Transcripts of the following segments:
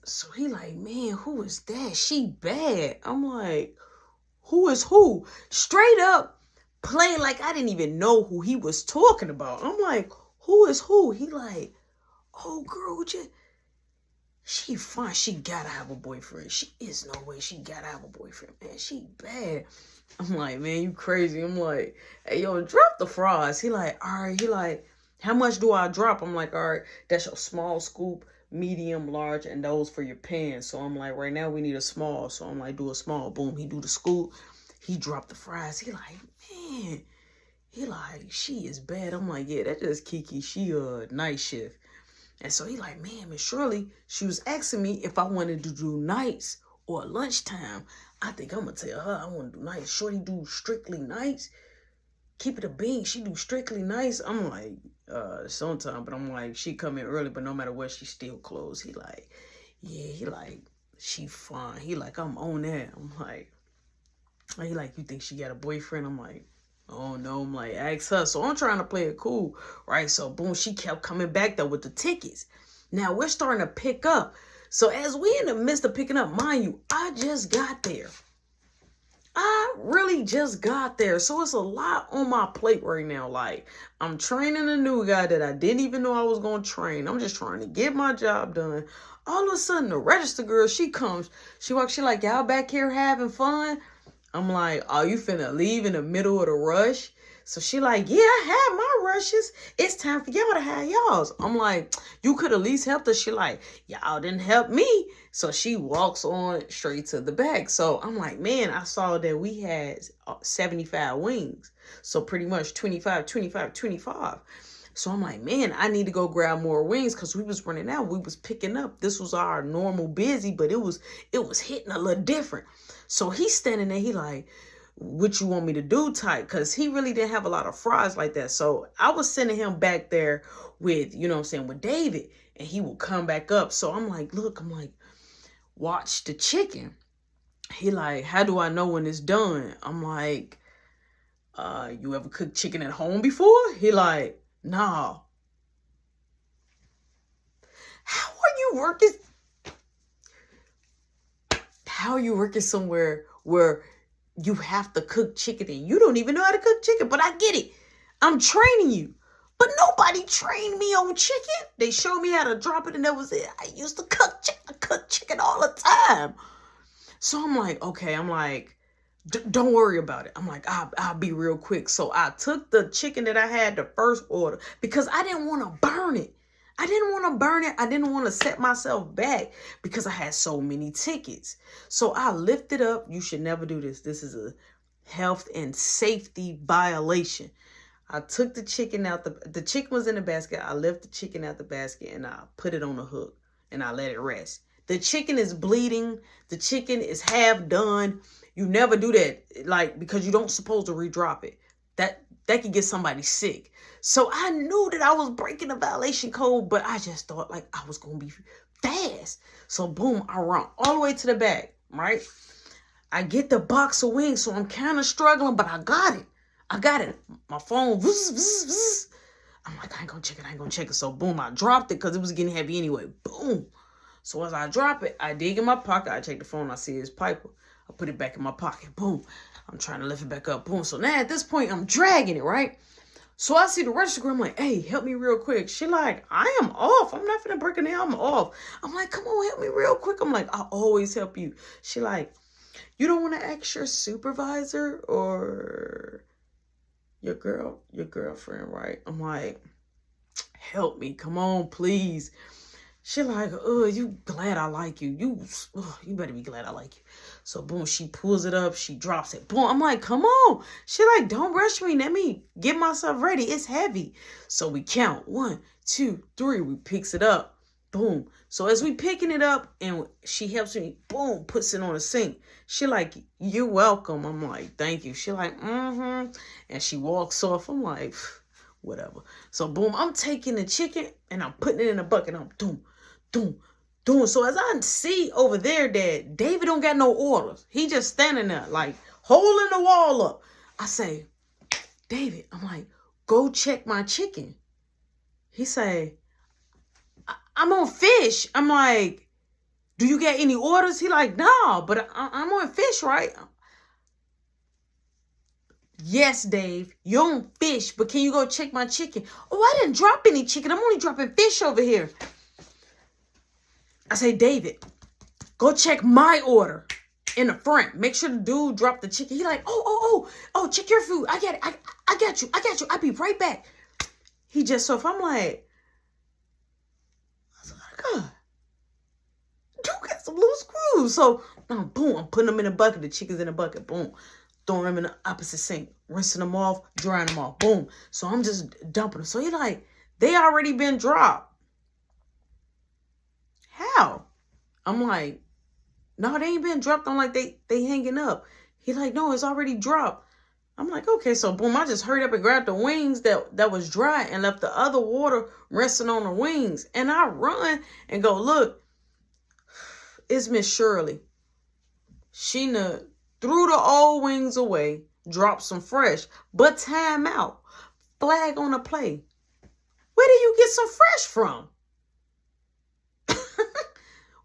So he like, man, who is that? She bad. I'm like, who is who? Straight up playing like I didn't even know who he was talking about. I'm like, who is who? He like, oh girl, she fine. She gotta have a boyfriend. She is no way. She gotta have a boyfriend, man. She bad. I'm like, man, you crazy. I'm like, hey, yo, drop the fries. He like, all right. He like, how much do I drop? I'm like, all right, that's your small scoop, medium, large, and those for your pans. So I'm like, right now we need a small. So I'm like, do a small. Boom. He do the scoop. He dropped the fries. He like, man. He like, she is bad. I'm like, yeah, that's just Kiki. She night shift. And so he like, man, Miss Shirley, she was asking me if I wanted to do nights or lunchtime. I think I'm going to tell her I want to do nights. Shorty do strictly nights. Keep it a bean. She do strictly nights. I'm like, sometime. But I'm like, she come in early, but no matter what, she still closed. He like, yeah, he like, she fine. He like, I'm on that. I'm like, he like, you think she got a boyfriend? I'm like, oh no. I'm like, ask her. So I'm trying to play it cool, right? So boom, she kept coming back there with the tickets. Now we're starting to pick up. So as we in the midst of picking up, mind you, I just got there. I really just got there. So it's a lot on my plate right now. Like, I'm training a new guy that I didn't even know I was going to train. I'm just trying to get my job done. All of a sudden, the register girl, she comes. She walks, she like, y'all back here having fun? I'm like, oh, you finna leave in the middle of the rush? So she like, yeah, I had my rushes. It's time for y'all to have y'all's. I'm like, you could at least help us. She like, y'all didn't help me. So she walks on straight to the back. So I'm like, man, I saw that we had 75 wings. So pretty much 25, 25, 25. So I'm like, man, I need to go grab more wings because we was running out. We was picking up. This was our normal busy, but it was hitting a little different. So he's standing there. He like, what you want me to do type? Because he really didn't have a lot of fries like that. So I was sending him back there with, you know what I'm saying, with David. And he will come back up. So I'm like, look, I'm like, watch the chicken. He like, how do I know when it's done? I'm like, you ever cooked chicken at home before? He like, nah. How are you working? How are you working somewhere where you have to cook chicken and you don't even know how to cook chicken? But I get it. I'm training you. But nobody trained me on chicken. They showed me how to drop it and that was it. I used to cook chicken. I cook chicken all the time. So I'm like, okay, I'm like, don't worry about it. I'm like, I'll be real quick. So I took the chicken that I had the first order because I didn't want to burn it. I didn't want to burn it. I didn't want to set myself back because I had so many tickets. So I lifted up. You should never do this. This is a health and safety violation. I took the chicken out. The chicken was in the basket. I lifted the chicken out the basket and I put it on a hook and I let it rest. The chicken is bleeding. The chicken is half done. You never do that, like, because you don't supposed to redrop it. That can get somebody sick. So I knew that I was breaking the violation code, but I just thought like I was going to be fast. So boom, I run all the way to the back, right? I get the box of wings, so I'm kind of struggling, but I got it. I got it. My phone, I'm like, I ain't gonna check it. So boom, I dropped it because it was getting heavy anyway. Boom. So as I drop it, I dig in my pocket. I check the phone. I see it's Piper. I put it back in my pocket. Boom. I'm trying to lift it back up. Boom. So now at this point, I'm dragging it, right? So I see the register girl. I'm like, hey, help me real quick. She like, I am off. I'm not finna break it down. I'm off. I'm like, come on, help me real quick. I'm like, I'll always help you. She like, you don't want to ask your supervisor or your girlfriend, right? I'm like, help me. Come on, please. She like, you glad I like you. You better be glad I like you. So boom, she pulls it up. She drops it. Boom. I'm like, come on. She like, don't rush me. Let me get myself ready. It's heavy. So we count 1, 2, 3. We picks it up. Boom. So as we picking it up and she helps me, boom, puts it on the sink. She like, you're welcome. I'm like, thank you. She like, mm-hmm. And she walks off. I'm like, whatever. So boom, I'm taking the chicken and I'm putting it in a bucket. I'm doom. So as I see over there that David don't got no orders. He just standing there like holding the wall up. I say, David, I'm like, go check my chicken. He say, I'm on fish. I'm like, Do you get any orders? He like, no, but I'm on fish, right? Yes, Dave, you're on fish, but can you go check my chicken? Oh, I didn't drop any chicken. I'm only dropping fish over here. I say, David, go check my order in the front. Make sure the dude dropped the chicken. He like, oh, check your food. I get it. I got you. I'll be right back. He just, so if I'm like, I swear to God, dude got some loose screws. So, boom, I'm putting them in a bucket. The chicken's in a bucket. Boom. Throwing them in the opposite sink. Rinsing them off. Drying them off. Boom. So I'm just dumping them. So he like, they already been dropped. How? I'm like, no, they ain't been dropped. I'm like, they hanging up. He like, no, it's already dropped. I'm like, okay, so boom, I just hurried up and grabbed the wings that was dry and left the other water resting on the wings. And I run and go, look, it's Miss Shirley. She threw the old wings away, dropped some fresh, but time out. Flag on the play. Where did you get some fresh from?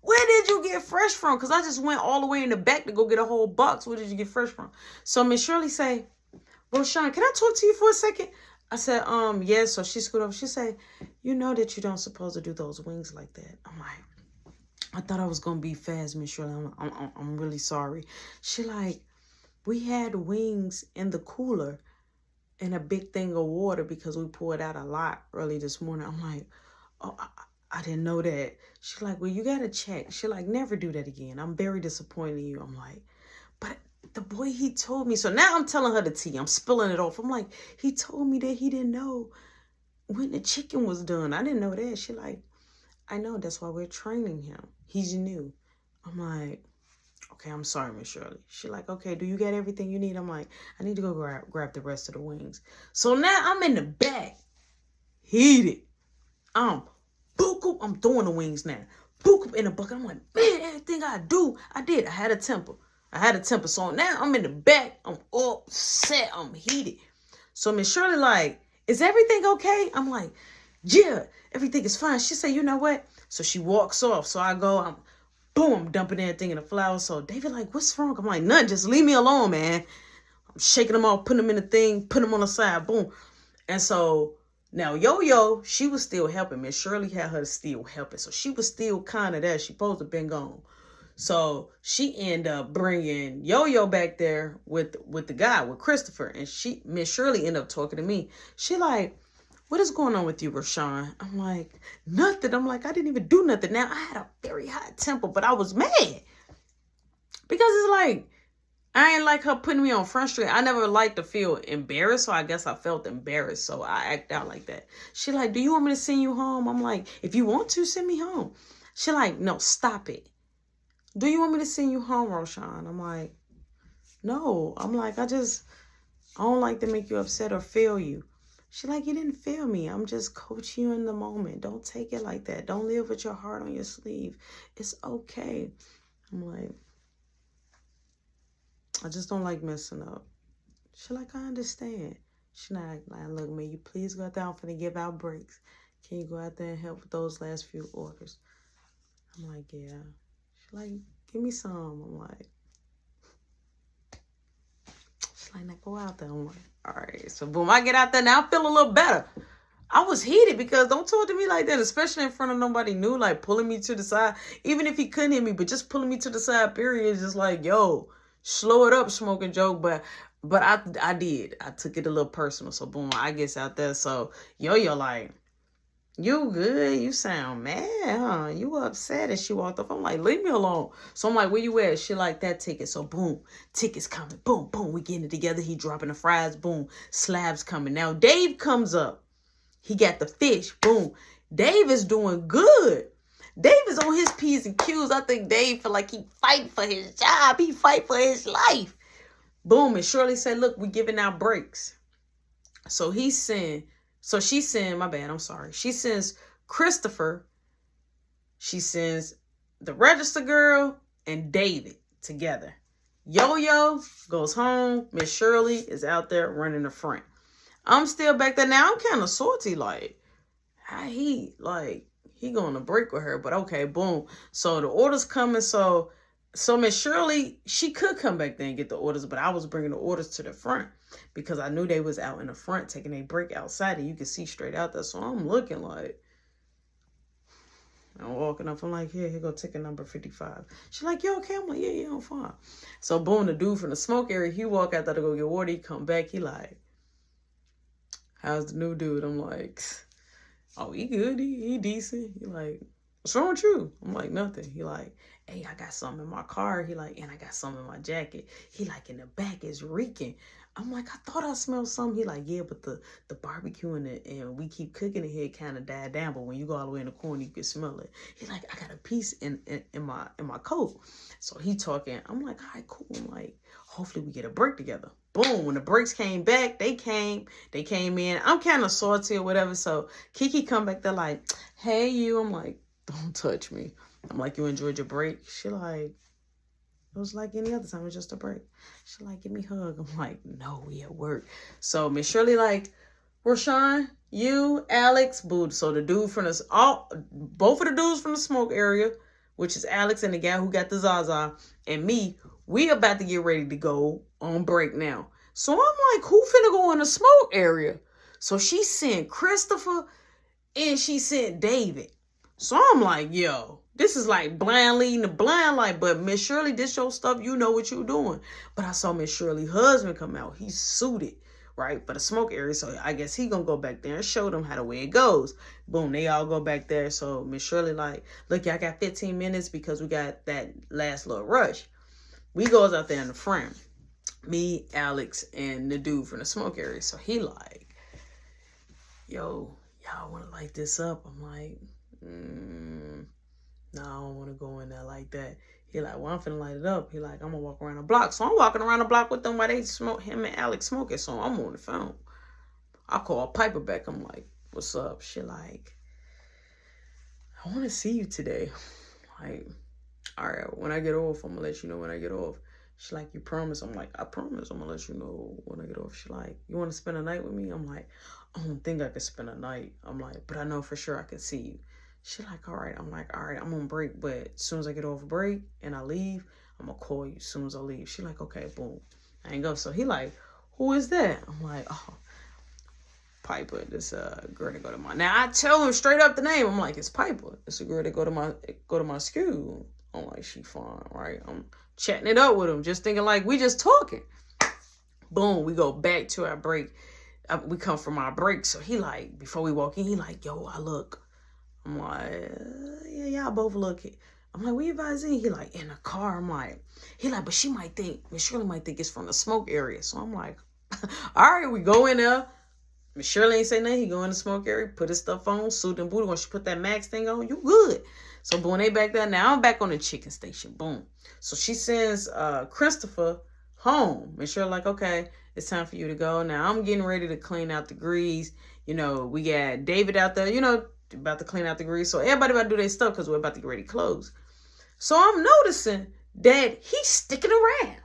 Where did you get fresh from? Because I just went all the way in the back to go get a whole box. Where did you get fresh from? So Miss Shirley say, Roshan, can I talk to you for a second? I said, yes. So she scooted up. She said, you know that you don't supposed to do those wings like that. I'm like, I thought I was going to be fast, Miss Shirley. I'm really sorry. She like, we had wings in the cooler and a big thing of water because we poured out a lot early this morning. I'm like, oh, I didn't know that. She like, well, you got to check. She like, never do that again. I'm very disappointed in you. I'm like, but the boy, he told me. So now I'm telling her the tea. I'm spilling it off. I'm like, he told me that he didn't know when the chicken was done. I didn't know that. She like, I know. That's why we're training him. He's new. I'm like, okay, I'm sorry, Miss Shirley. She like, okay, do you get everything you need? I'm like, I need to go grab the rest of the wings. So now I'm in the back, heated. I'm throwing the wings now. Book in the bucket. I'm like, man, everything I do, I did. I had a temper. So now I'm in the back. I'm upset. I'm heated. So Miss Shirley like, is everything okay? I'm like, yeah, everything is fine. She said, you know what? So she walks off. So I go, I'm dumping everything in the flour. So David like, what's wrong? I'm like, nothing. Just leave me alone, man. I'm shaking them off, putting them in the thing, putting them on the side. Boom. And so now Yo-Yo, she was still helping. Miss Shirley had her still helping. So she was still kind of there. She supposed to have been gone. So she ended up bringing Yo-Yo back there with the guy, with Christopher. And Miss Shirley ended up talking to me. She like, what is going on with you, Rashawn? I'm like, nothing. I'm like, I didn't even do nothing. Now, I had a very hot temper, but I was mad. Because it's like, I ain't like her putting me on Front Street. I never liked to feel embarrassed, so I guess I felt embarrassed, so I act out like that. She like, do you want me to send you home? I'm like, if you want to, send me home. She like, no, stop it. Do you want me to send you home, Roshan? I'm like, no. I'm like, I don't like to make you upset or fail you. She like, you didn't fail me. I'm just coaching you in the moment. Don't take it like that. Don't live with your heart on your sleeve. It's okay. I'm like, I just don't like messing up. She like, I understand. She like, look, man, you please go out there. I'm finna give out breaks. Can you go out there and help with those last few orders? I'm like, yeah. She like, give me some. I'm like, she's like, now go out there. I'm like, all right. So boom, I get out there. Now I feel a little better. I was heated because don't talk to me like that, especially in front of nobody new, like pulling me to the side. Even if he couldn't hit me, but just pulling me to the side, period, is just like, yo, slow it up, Smoking Joke. But I did. I took it a little personal. So boom, I guess out there. So Yo-Yo like, you good? You sound mad, huh? You upset? And she walked up. I'm like, leave me alone. So I'm like, where you at? She like, that ticket. So boom, tickets coming. Boom, boom. We getting it together. He dropping the fries. Boom, slabs coming. Now Dave comes up. He got the fish. Boom. Dave is doing good. Dave is on his P's and Q's. I think Dave feel like he fight for his job. He fight for his life. Boom. And Shirley said, look, we giving out breaks. So she sends, my bad, I'm sorry. She sends Christopher. She sends the register girl and David together. Yo-Yo goes home. Miss Shirley is out there running the front. I'm still back there. Now I'm kind of salty. Like, he he going to break with her. But okay, boom. So the orders coming. So Miss Shirley, she could come back there and get the orders, but I was bringing the orders to the front because I knew they was out in the front taking a break outside, and you could see straight out there. So I'm looking like, I'm walking up. I'm like, here go ticket number 55. She's like, you okay? I'm like, yeah, I'm fine. So boom, the dude from the smoke area, he walk out there to go get water. He come back. He like, how's the new dude? I'm like, oh, he good. He decent. He like, what's wrong with you? I'm like, nothing. He like, hey, I got something in my car. He like, and I got something in my jacket. He like, in the back is reeking. I'm like, I thought I smelled something. He like, yeah, but the barbecue and we keep cooking it here kind of died down. But when you go all the way in the corner, you can smell it. He like, I got a piece in my coat. So he talking. I'm like, all right, cool. I'm like, hopefully we get a break together. Boom. When the breaks came back, they came in. I'm kind of salty or whatever. So Kiki come back there like, hey, you. I'm like, don't touch me. I'm like, you enjoyed your break? She like, it was like any other time. It was just a break. She like, give me a hug. I'm like, no, we at work. So Miss Shirley like, Rashawn, you, Alex, boo. So the dude from both of the dudes from the smoke area, which is Alex and the guy who got the Zaza, and me, we about to get ready to go on break now. So I'm like, who finna go in the smoke area? So she sent Christopher and she sent David. So I'm like, yo, this is like blind leading the blind, like, but Miss Shirley, this your stuff, you know what you're doing. But I saw Miss Shirley's husband come out. He's suited, right, for the smoke area. So I guess he gonna go back there and show them how the way it goes. Boom, they all go back there. So Miss Shirley like, look, I got 15 minutes because we got that last little rush. We goes out there in the front. Me, Alex, and the dude from the smoke area. So he like, yo, y'all want to light this up? I'm like, no, I don't want to go in there like that. He like, well, I'm finna light it up. He like, I'm gonna walk around the block. So I'm walking around the block with them while they smoke, him and Alex smoking. So I'm on the phone. I call Piper back. I'm like, what's up? She like, I want to see you today. Like, all right, when I get off, I'm gonna let you know when I get off. She like, you promise? I'm like, I promise. I'm gonna let you know when I get off. She like, you want to spend a night with me? I'm like, I don't think I can spend a night. I'm like, but I know for sure I can see you. She like, all right. I'm like, all right, I'm on break, but as soon as I get off break and I leave, I'm gonna call you as soon as I leave. She like, okay, boom. I ain't go. So he like, who is that? I'm like, oh, Piper, this girl that go to my. Now I tell him straight up the name. I'm like, it's Piper. It's a girl that go to my school. I'm like, she fine, right? I'm chatting it up with him, just thinking like we just talking. Boom, we go back to our break. We come from our break. So he like, before we walk in, he like, yo, I look. I'm like, yeah, y'all both look. I'm like, where you guys in? He like, in the car. I'm like, he like, but she might think, Miss Shirley might think it's from the smoke area. So I'm like, all right, we go in there. Miss Shirley ain't say nothing. He go in the smoke area, put his stuff on, suit and booty. When she put that max thing on, you good. So boom, they back there. Now I'm back on the chicken station. Boom. So she sends Christopher home. Miss Shirley like, okay, it's time for you to go. Now I'm getting ready to clean out the grease. You know, we got David out there, you know, about to clean out the grease. So everybody about to do their stuff because we're about to get ready to close. So I'm noticing that he's sticking around.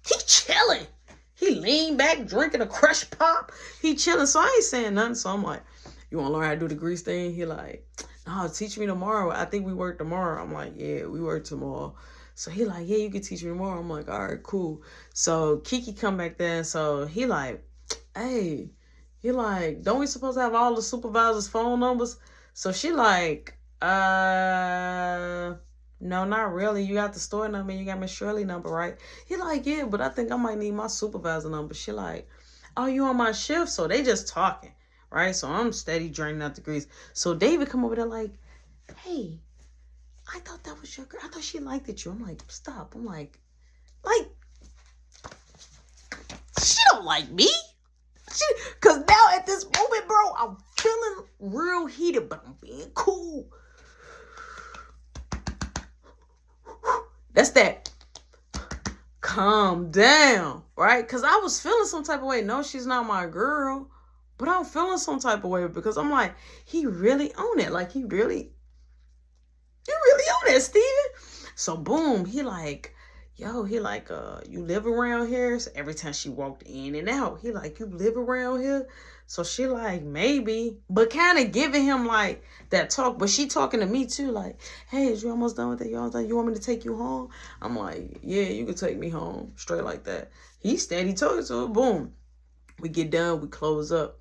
He chilling. He leaned back, drinking a Crush Pop. He chilling. So I ain't saying nothing. So I'm like, you want to learn how to do the grease thing? He like, no, teach me tomorrow. I think we work tomorrow. I'm like, yeah, we work tomorrow. So he like, yeah, you can teach me tomorrow. I'm like, all right, cool. So Kiki come back there. So he like, hey, he like, don't we supposed to have all the supervisors' phone numbers? So she like, no, not really. You got the store number and you got Miss Shirley number, right? He like, yeah, but I think I might need my supervisor number. She like, oh, you on my shift? So they just talking, right? So I'm steady draining out the grease. So David come over there like, hey, I thought that was your girl. I thought she liked it. I'm like, stop. I'm like, she don't like me. Because now at this moment, bro, I'm feeling real heated, but I'm being cool. That's that calm down, right? Because I was feeling some type of way. No, she's not my girl, but I'm feeling some type of way because I'm like, he really on it. Like, you really on it, Steven. So boom, he like, yo, he like, you live around here? So every time she walked in and out, he like, you live around here? So she like, maybe, but kind of giving him like that talk. But she talking to me too, like, hey, is you almost done with it? You almost done? You want me to take you home? I'm like, yeah, you can take me home, straight like that. He steady talking to her. Boom, we get done, we close up,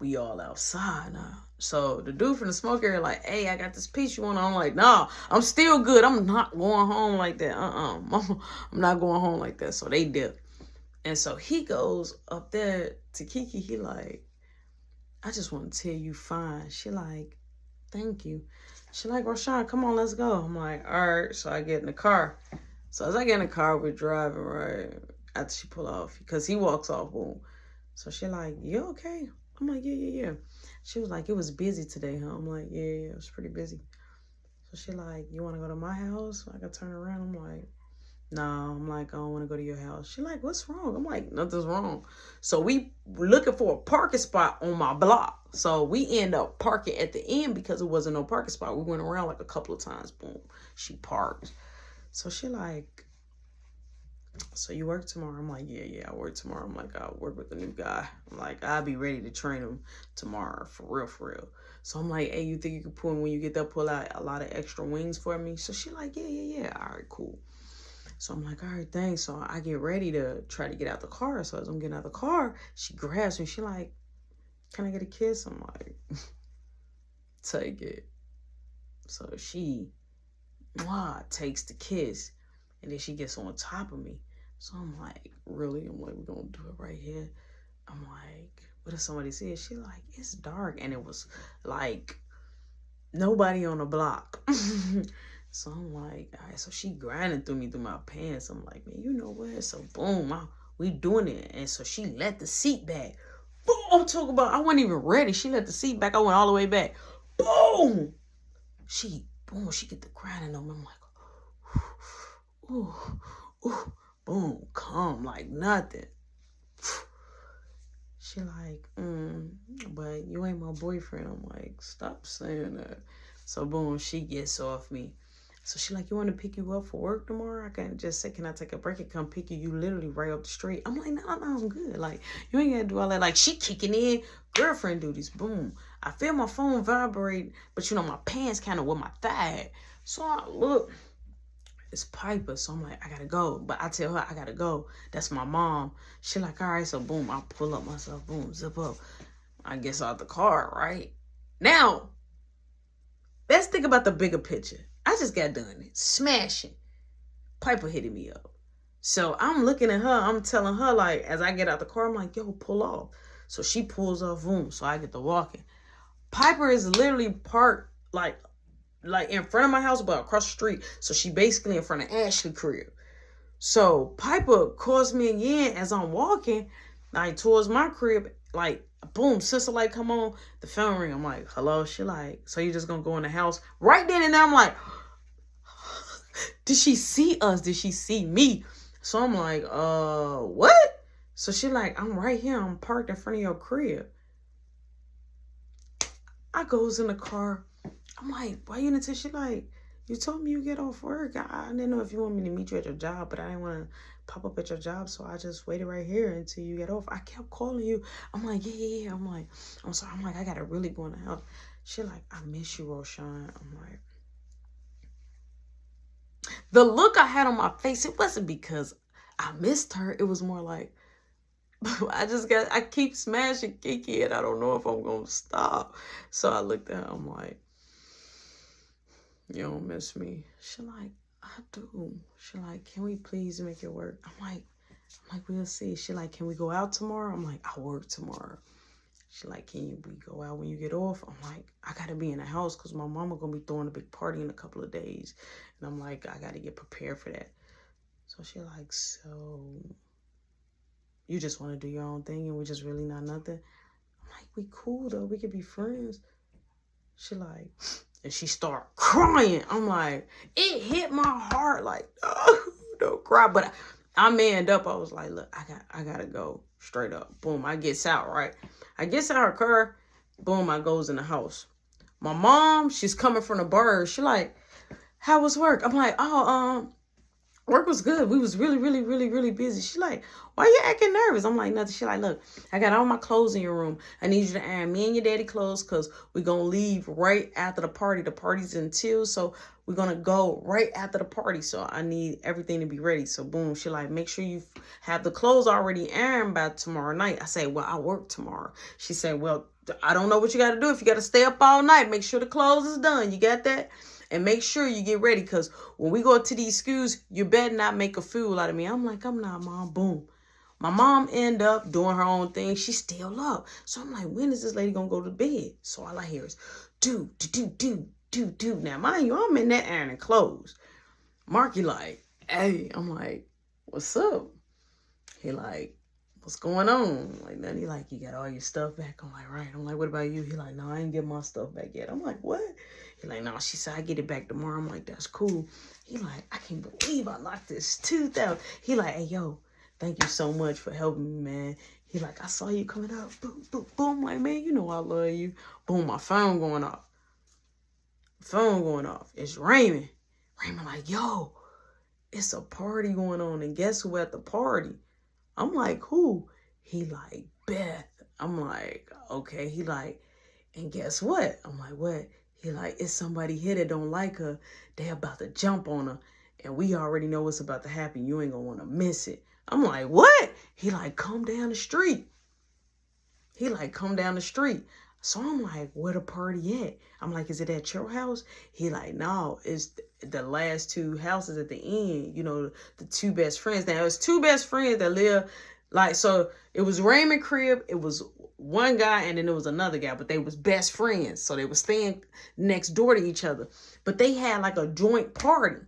we all outside now. So the dude from the smoke area like, hey, I got this piece you want. I'm like, nah, I'm still good. I'm not going home like that. I'm not going home like that. So they dip. And so he goes up there to Kiki. He like, I just want to tell you fine. She like, thank you. She like, Rashawn, come on, let's go. I'm like, all right. So I get in the car. So as I get in the car, we're driving, right? After she pull off, because he walks off, boom. So she like, you okay? I'm like, yeah. She was like, it was busy today, huh? I'm like, yeah, it was pretty busy. So she like, you want to go to my house? I could turn around. I'm like, no, I'm like, I don't want to go to your house. She like, what's wrong? I'm like, nothing's wrong. So we were looking for a parking spot on my block. So we end up parking at the end because it wasn't no parking spot. We went around like a couple of times. Boom, she parked. So she like, so you work tomorrow? I'm like, yeah, I work tomorrow. I'm like, I'll work with the new guy. I'm like, I'll be ready to train him tomorrow, for real. So I'm like, hey, you think you can pull, when you get there, pull out a lot of extra wings for me? So she like, yeah. All right, cool. So I'm like, all right, thanks. So I get ready to try to get out the car. So as I'm getting out the car, she grabs me. She like, can I get a kiss? I'm like, take it. So she takes the kiss. And then she gets on top of me. So I'm like, really? I'm like, we're going to do it right here. I'm like, what if somebody says? She like, it's dark. And it was like nobody on the block. So I'm like, all right. So she grinding through my pants. I'm like, man, you know what? So boom, we doing it. And so she let the seat back. Boom, I'm talking about, I wasn't even ready. She let the seat back. I went all the way back. Boom. She get the grinding on me. I'm like, ooh, boom, come like nothing. She like, but you ain't my boyfriend. I'm like, stop saying that. So boom, she gets off me. So she like, you want to pick you up for work tomorrow? I can just say, can I take a break and come pick you? You literally right up the street. I'm like, no, I'm good. Like, you ain't got to do all that. Like, she kicking in girlfriend duties. Boom. I feel my phone vibrate, but you know, my pants kind of with my thigh. So I look. It's Piper. So I'm like, I gotta go. But I tell her I gotta go. That's my mom. She like, all right. So boom, I pull up myself. Boom, zip up. I guess out the car, right? Now, let's think about the bigger picture. I just got done smashing. Piper hitting me up. So I'm looking at her. I'm telling her, like, as I get out the car, I'm like, yo, pull off. So she pulls off, boom. So I get to walking. Piper is literally parked like in front of my house, but across the street. So she basically in front of Ashley crib. So Piper calls me again as I'm walking, like towards my crib, like boom, sister light come on, the phone ring. I'm like, hello. She like, so you just gonna go in the house? Right then and there, I'm like, did she see us? Did she see me? So I'm like, what? So she like, I'm right here. I'm parked in front of your crib. I goes in the car. I'm like, why you didn't tell? She like, you told me you get off work. I didn't know if you want me to meet you at your job, but I didn't want to pop up at your job, so I just waited right here until you get off. I kept calling you. I'm like, yeah. I'm like, I'm sorry. I'm like, I gotta really go in the house. She like, I miss you, Rashawn. I'm like, the look I had on my face, it wasn't because I missed her. It was more like, I keep smashing Kiki and I don't know if I'm going to stop. So I looked at her, I'm like, you don't miss me? She like, I do. She like, can we please make it work? I'm like, we'll see. She like, can we go out tomorrow? I'm like, I work tomorrow. She like, we go out when you get off? I'm like, I got to be in the house because my mama going to be throwing a big party in a couple of days. And I'm like, I got to get prepared for that. So she like, so you just want to do your own thing and we just really not nothing? I'm like, we cool though. We could be friends. She like, and she start crying. I'm like, it hit my heart like, oh, don't cry. But I manned up. I was like, look, I gotta go straight up. Boom, I gets out, right? I gets out her car. Boom, I goes in the house. My mom, she's coming from the bar. She like, how was work? I'm like, Work was good. We was really, really, really, really busy. She like, why you acting nervous? I'm like, nothing. She like, look, I got all my clothes in your room. I need you to iron me and your daddy clothes because we're going to leave right after the party. The party's until, so we're going to go right after the party. So I need everything to be ready. So boom, she like, make sure you have the clothes already ironed by tomorrow night. I say, well, I work tomorrow. She said, well, I don't know what you got to do. If you got to stay up all night, make sure the clothes is done. You got that? And make sure you get ready because when we go to these schools, you better not make a fool out of me. I'm like, I'm not, Mom. Boom. My mom end up doing her own thing. She's still up. So I'm like, when is this lady going to go to bed? So all I hear is, do. Now, mind you, I'm in that ironing clothes. Marky like, hey. I'm like, what's up? He like, what's going on? Like, then he like, you got all your stuff back? I'm like, right. I'm like, what about you? He like, no, I ain't get my stuff back yet. I'm like, what? He like, no, she said, I get it back tomorrow. I'm like, that's cool. He like, I can't believe I knocked this tooth out. He like, hey, yo, thank you so much for helping me, man. He like, I saw you coming up. Boom, boom, boom. Like, man, you know I love you. Boom, my phone going off. Phone going off. It's Raymond. Raymond like, yo, it's a party going on. And guess who at the party? I'm like, who? He like, Beth. I'm like, okay. He like, and guess what? I'm like, what? He like, it's somebody here that don't like her. They about to jump on her. And we already know what's about to happen. You ain't gonna want to miss it. I'm like, what? He like, come down the street. He like, come down the street. So I'm like, where the party at? I'm like, is it at your house? He like, no, it's the last two houses at the end. You know, the two best friends. Now, it's two best friends that live, like, so it was Raymond crib. It was one guy and then there was another guy, but they was best friends. So they was staying next door to each other. But they had like a joint party.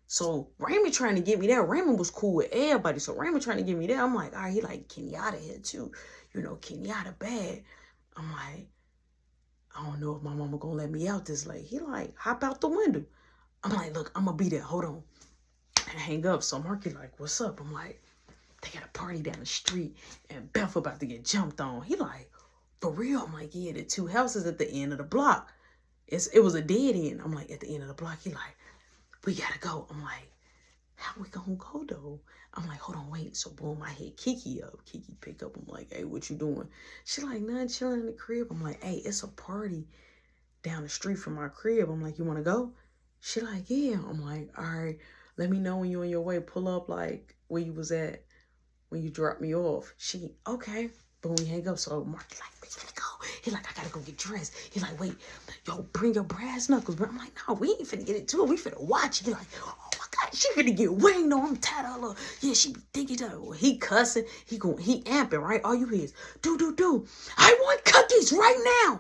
So Raymond trying to get me there. Raymond was cool with everybody. So Raymond trying to get me there. I'm like, all right, he like, Kenyatta here too. You know, Kenyatta bad. I'm like, I don't know if my mama gonna let me out this late. He like, hop out the window. I'm like, look, I'm gonna be there. Hold on. And hang up. So Marky like, what's up? I'm like, they got a party down the street and Beth about to get jumped on. He like, for real? I'm like, yeah, the two houses at the end of the block. It was a dead end. I'm like, at the end of the block. He like, we gotta go. I'm like, how we gonna go though? I'm like, hold on, wait. So boom, I hit Kiki up. Kiki pick up. I'm like, hey, what you doing? She like, nothing, chilling in the crib. I'm like, hey, it's a party down the street from my crib. I'm like, you wanna go? She like, yeah. I'm like, all right, let me know when you're on your way. Pull up like where you was at when you dropped me off. She, okay. But when we hang up, so Mark like, we finna go. He like, I gotta go get dressed. He like, wait, yo, bring your brass knuckles. Bro. I'm like, no, we ain't finna get into it. We finna watch it. He like, oh my God, she finna get winged on. I'm tired of her. Yeah, she be thinking that. Well, he cussing. He amping, right? All you hear is, do. I want cookies right now.